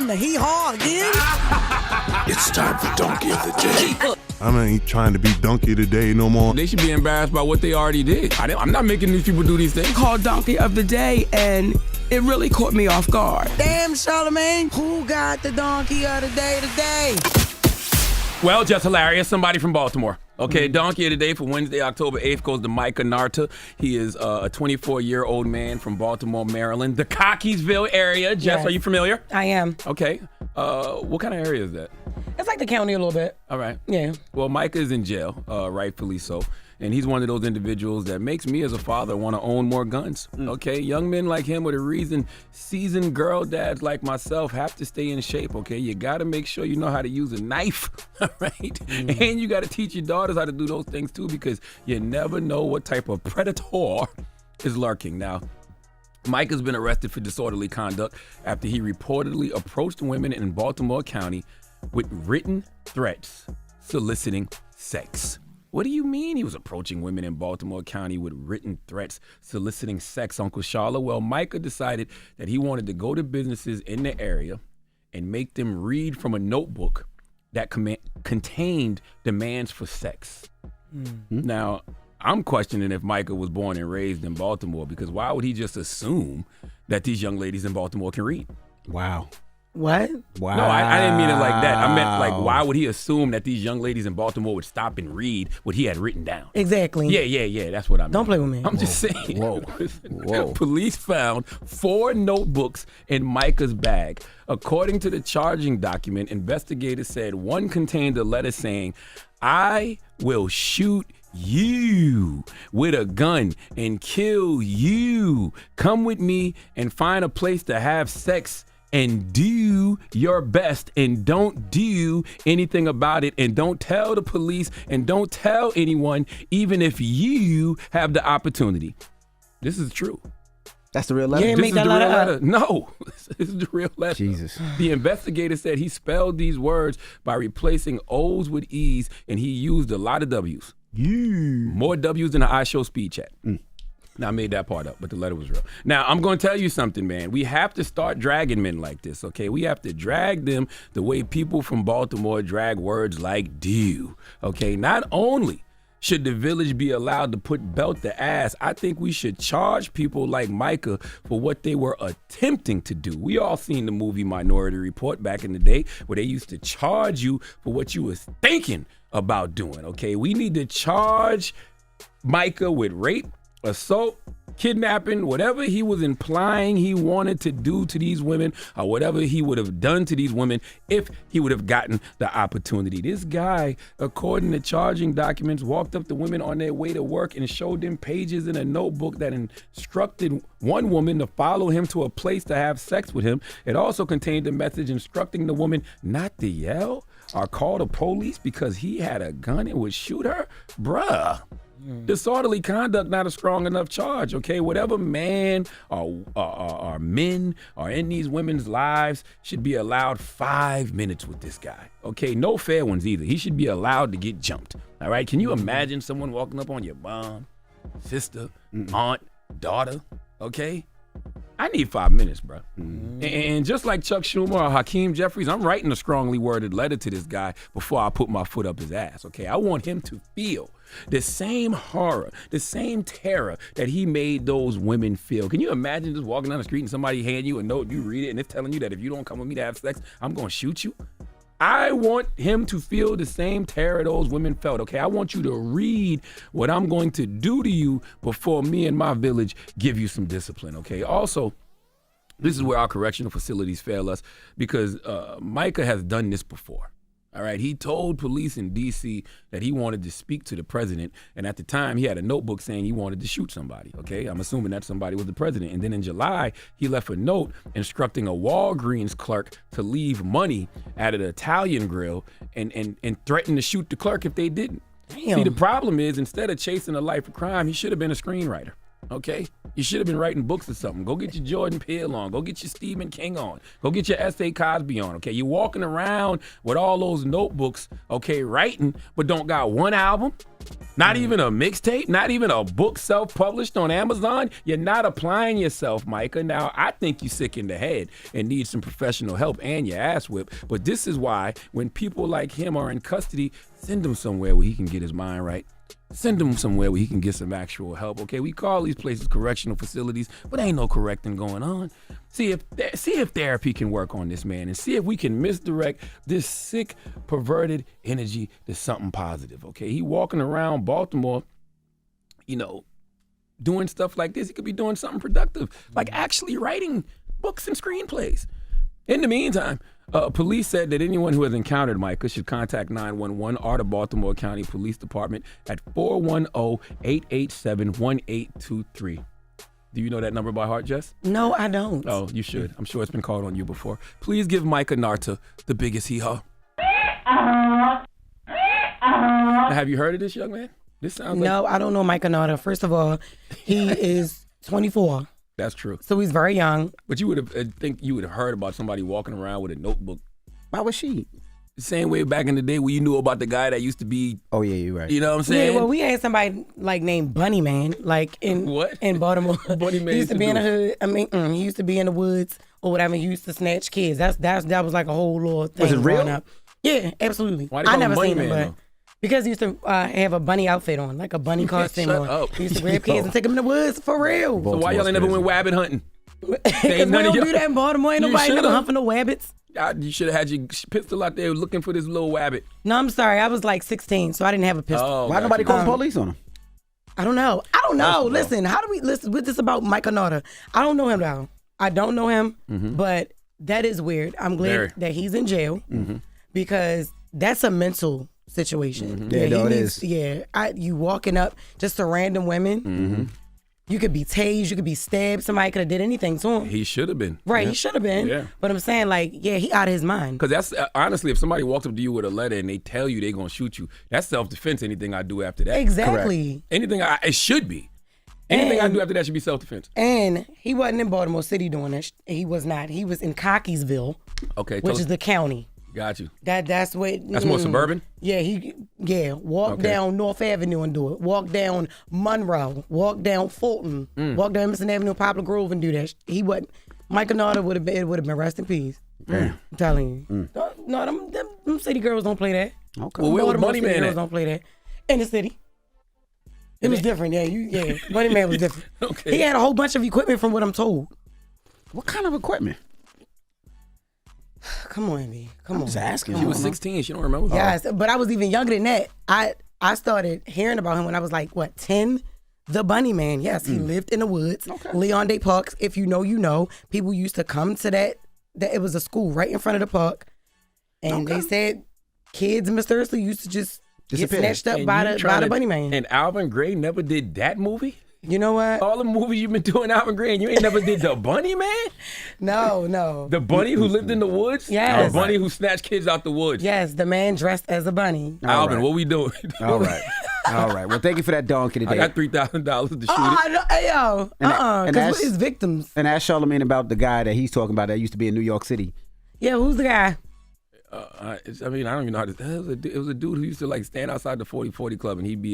the hee-haw again? It's time for Donkey of the Day. I ain't trying to be donkey today no more. They should be embarrassed by what they already did. I'm not making these people do these things. Called Donkey of the Day, and it really caught me off guard. Damn, Charlamagne, who got the donkey of the day today? Well, Jess Hilarious, somebody from Baltimore. Okay, Donkey of the Day for Wednesday, October 8th goes to Micah Narta. He is a 24-year-old man from Baltimore, Maryland, the Cockeysville area. Jess, Yes. Are you familiar? I am. Okay. What kind of area is that? It's like the county a little bit. All right. Yeah. Well, Micah is in jail, rightfully so. And he's one of those individuals that makes me as a father want to own more guns. Okay, young men like him with a reason, seasoned girl dads like myself have to stay in shape. Okay, you got to make sure you know how to use a knife, all right? And you got to teach your daughters how to do those things too, because you never know what type of predator is lurking. Now, Mike has been arrested for disorderly conduct after he reportedly approached women in Baltimore County with written threats soliciting sex. What do you mean he was approaching women in Baltimore County with written threats soliciting sex, Uncle Charla? Well, Micah decided that he wanted to go to businesses in the area and make them read from a notebook that contained demands for sex. Now, I'm questioning if Micah was born and raised in Baltimore, because why would he just assume that these young ladies in Baltimore can read? Wow. What? Wow. No, I didn't mean it like that. I meant like, why would he assume that these young ladies in Baltimore would stop and read what he had written down? Exactly. Yeah. That's what I meant. Don't play with me. I'm just saying. Whoa. Police found 4 notebooks in Micah's bag. According to the charging document, investigators said one contained a letter saying, "I will shoot you with a gun and kill you. Come with me and find a place to have sex and do your best, and don't do anything about it, and don't tell the police, and don't tell anyone, even if you have the opportunity." This is true. That's the real letter? You ain't This make is that the letter real up. letter. No, this is the real letter. Jesus. The investigator said he spelled these words by replacing O's with E's, and he used a lot of W's. More W's than the iShow speed chat. Now, I made that part up, but the letter was real. Now, I'm going to tell you something, man. We have to start dragging men like this, okay? We have to drag them the way people from Baltimore drag words like do, okay? Not only should the village be allowed to put belt to ass, I think we should charge people like Micah for what they were attempting to do. We all seen the movie Minority Report back in the day, where they used to charge you for what you was thinking about doing, okay? We need to charge Micah with rape, assault, kidnapping, whatever he was implying he wanted to do to these women, or whatever he would have done to these women if he would have gotten the opportunity. This guy, according to charging documents, walked up to women on their way to work and showed them pages in a notebook that instructed one woman to follow him to a place to have sex with him. It also contained a message instructing the woman not to yell or call the police because he had a gun and would shoot her. Bruh. Disorderly conduct not a strong enough charge, okay? Whatever man or men are in these women's lives should be allowed 5 minutes with this guy, okay? No fair ones either. He should be allowed to get jumped, all right? Can you imagine someone walking up on your mom, sister, aunt, daughter, okay? I need 5 minutes, bro. And just like Chuck Schumer or Hakeem Jeffries, I'm writing a strongly worded letter to this guy before I put my foot up his ass, okay? I want him to feel the same horror, the same terror that he made those women feel. Can you imagine just walking down the street and somebody hand you a note, you read it, and it's telling you that if you don't come with me to have sex, I'm gonna shoot you? I want him to feel the same terror those women felt, okay? I want you to read what I'm going to do to you before me and my village give you some discipline, okay? Also, this is where our correctional facilities fail us, because Micah has done this before. All right, he told police in D.C. that he wanted to speak to the president, and at the time he had a notebook saying he wanted to shoot somebody, okay? I'm assuming that somebody was the president. And then in July, he left a note instructing a Walgreens clerk to leave money at an Italian grill and threaten to shoot the clerk if they didn't. Damn. See, the problem is, instead of chasing a life of crime, he should have been a screenwriter, okay? You should have been writing books or something. Go get your Jordan Peele on. Go get your Stephen King on. Go get your S.A. Cosby on, okay? You're walking around with all those notebooks, okay, writing, but don't got one album, not even a mixtape, not even a book self-published on Amazon. You're not applying yourself, Micah. Now, I think you're sick in the head and need some professional help and your ass whipped. But this is why when people like him are in custody, send him somewhere where he can get his mind right. Send him somewhere where he can get some actual help, okay? We call these places correctional facilities, but ain't no correcting going on. See if therapy can work on this man and see if we can misdirect this sick, perverted energy to something positive, okay? He walking around Baltimore, doing stuff like this. He could be doing something productive, like actually writing books and screenplays. In the meantime, police said that anyone who has encountered Micah should contact 911 or the Baltimore County Police Department at 410-887-1823. Do you know that number by heart, Jess? No, I don't. Oh, you should. I'm sure it's been called on you before. Please give Micah Narta the biggest hee-haw. Now, have you heard of this young man? This sounds No, I don't know Micah Narta. First of all, he is 24. That's true. So he's very young. But you would have heard about somebody walking around with a notebook. Why was she? The same way back in the day when you knew about the guy that used to be. Oh yeah, you're right. You know what I'm saying? Yeah, well, we had somebody like named Bunny Man, like in Baltimore. Bunny Man he used to be in the hood. He used to be in the woods or whatever. He used to snatch kids. That was like a whole little thing. Was it real? Growing up. Yeah, absolutely. Why they call him Bunny seen him, Man, but because he used to have a bunny outfit on, like a bunny costume Shut on. up. He used to grab kids and take them in the woods for real. So why y'all ain't never went wabbit hunting? Because we don't do that in Baltimore. Ain't nobody never hunt for no wabbits. You should have had your pistol out there looking for this little wabbit. No, I'm sorry. I was like 16, so I didn't have a pistol. Oh, Why nobody calling police on him? I don't know. Listen, how do we listen with this about Micah Narta? I don't know him though. I don't know him, but that is weird. I'm glad that he's in jail because that's a mental situation. Yeah, it is. Yeah, you walking up just to random women. You could be tased, you could be stabbed. Somebody could have did anything to him. He should have been. Right, he should have been. Yeah. But I'm saying, like, he out of his mind. Because that's, honestly, if somebody walks up to you with a letter and they tell you they're going to shoot you, that's self-defense, anything I do after that. Exactly. Correct. It should be. Anything I do after that should be self-defense. And he wasn't in Baltimore City doing that. He was not. He was in Cockeysville, which is the county. Got you. That's what. That's more suburban? Yeah. Walk down North Avenue and do it. Walk down Monroe. Walk down Fulton. Walk down Emerson Avenue, Poplar Grove, and do that. He wasn't. Micah Narta would have been rest in peace. I'm telling you. No, them city girls don't play that. Okay. Well, where was Money Man girls at? don't play that. In the city. It was different. Yeah. Money Man was different. Okay. He had a whole bunch of equipment from what I'm told. What kind of equipment? Come on, B. I'm just asking. She was 16. She don't remember. Yes, but I was even younger than that. I started hearing about him when I was like, 10? The Bunny Man. Yes, he lived in the woods. Okay. Leon Day Parks. If you know, you know. People used to come to that it was a school right in front of the park. And they said kids mysteriously used to just get snatched up by the Bunny Man. And Alvin Gray never did that movie? You know what? All the movies you've been doing, Alvin Gray, and you ain't never did the Bunny Man? No. The bunny who lived in the woods? Yes. The bunny who snatched kids out the woods? Yes, the man dressed as a bunny. Alvin, what we doing? All right. Well, thank you for that donkey today. I got $3,000 to shoot it. Because it's victims. And ask Charlamagne about the guy that he's talking about that used to be in New York City. Yeah, who's the guy? I don't even know how to. It was a dude who used to like stand outside the 40-40 club and he'd be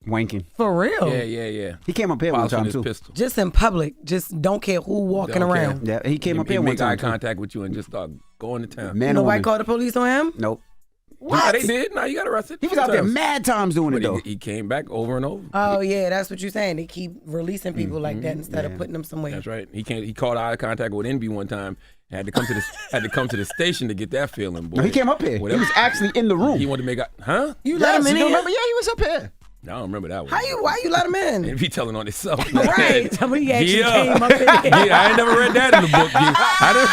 wanking. For real? Yeah. He came up here one time too. Pistol. Just in public. Just don't care who walking around. Yeah, he came up here one time. Make eye contact with you and just start going to town. Nobody called the police on him? Nope. What? They did? No, you got arrested. He was out there mad times doing it though. He came back over and over. Oh yeah, that's what you're saying. They keep releasing people like that instead of putting them somewhere. That's right. He called eye contact with Envy one time. Had to come to the station to get that feeling. Boy. No, he came up here. He was actually in the room. He wanted to make huh? You let him in here? Remember? Yeah, he was up here. I don't remember that one. Why you let him in? And he telling on himself. Right. Somebody actually came up in here. Yeah, I ain't never read that in the book.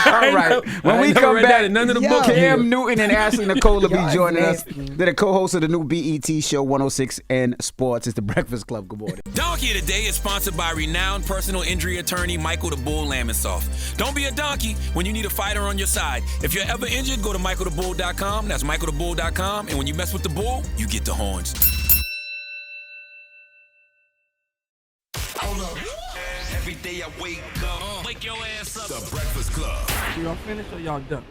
All right. When we come back, none of the book. Cam Newton and Ashley Nicole will be joining us. They're the co-hosts of the new BET show 106 and Sports. It's the Breakfast Club. Good morning. Donkey of the Day is sponsored by renowned personal injury attorney Michael the Bull Lamonsoff. Don't be a donkey when you need a fighter on your side. If you're ever injured, go to michaelthebull.com. That's michaelthebull.com. And when you mess with the bull, you get the horns. I wake up. Wake your ass up. The Breakfast Club. Y'all finished or y'all done?